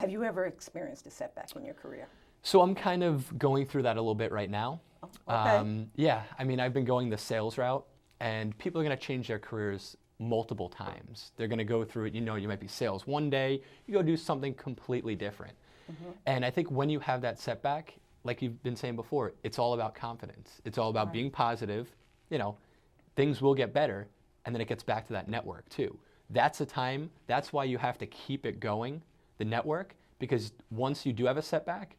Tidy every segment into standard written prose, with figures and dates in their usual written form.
Have you ever experienced a setback in your career? So I'm kind of going through that a little bit right now. Oh, okay. Yeah, I mean, I've been going the sales route, and people are going to change their careers multiple times. They're going to go through it. You might be sales one day, you go do something completely different. And I think when you have that setback, like you've been saying before, it's all about confidence. It's all about being positive. Things will get better, and then it gets back to that network too. That's the time, that's why you have to keep it going, the network, because once you do have a setback,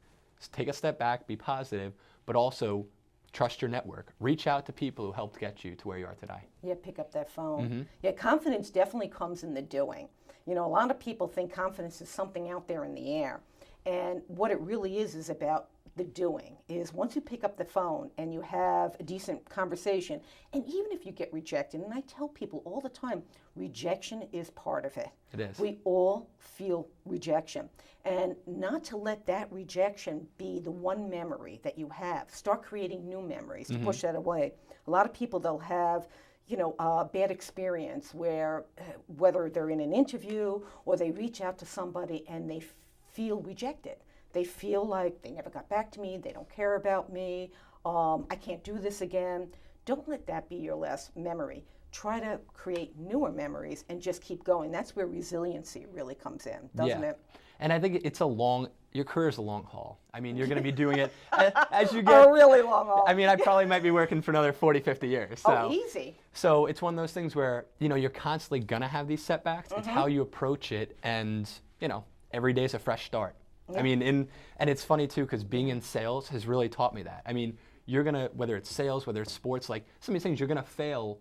take a step back, be positive, but also trust your network. Reach out to people who helped get you to where you are today. Yeah, pick up that phone. Yeah, confidence definitely comes in the doing. A lot of people think confidence is something out there in the air. And what it really is about the doing, is once you pick up the phone and you have a decent conversation, and even if you get rejected, and I tell people all the time, rejection is part of it. It is. We all feel rejection. And not to let that rejection be the one memory that you have. Start creating new memories to push that away. A lot of people, they'll have a bad experience where whether they're in an interview or they reach out to somebody and they feel rejected. They feel like they never got back to me, they don't care about me, I can't do this again. Don't let that be your last memory. Try to create newer memories and just keep going. That's where resiliency really comes in, doesn't it? And I think your career is a long haul. I mean, you're going to be doing it as you get. A really long haul. I mean, I probably might be working for another 40, 50 years. So. Oh, easy. So it's one of those things where, you're constantly going to have these setbacks. It's how you approach it, and, every day is a fresh start. Yeah. I mean, and it's funny too, because being in sales has really taught me that. I mean, you're going to, whether it's sales, whether it's sports, like some of these things, you're going to fail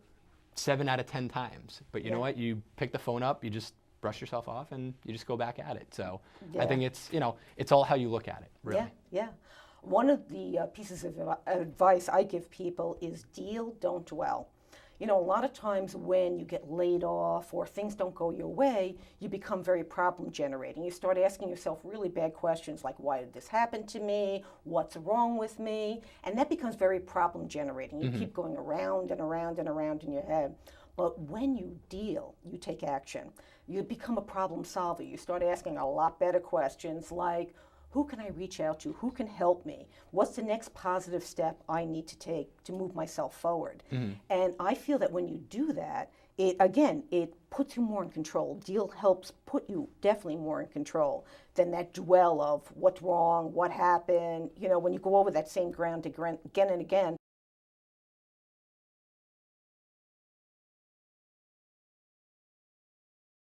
7 out of 10 times. But you know what? You pick the phone up, you just brush yourself off, and you just go back at it. So I think it's all how you look at it, really. Yeah. One of the pieces of advice I give people is deal, don't dwell. A lot of times when you get laid off or things don't go your way, you become very problem generating. You start asking yourself really bad questions like, why did this happen to me? What's wrong with me? And that becomes very problem generating. You keep going around and around and around in your head. But when you deal, you take action. You become a problem solver. You start asking a lot better questions like, who can I reach out to? Who can help me? What's the next positive step I need to take to move myself forward? And I feel that when you do that, it puts you more in control. Deal helps put you definitely more in control than that dwell of what's wrong, what happened. When you go over that same ground again and again,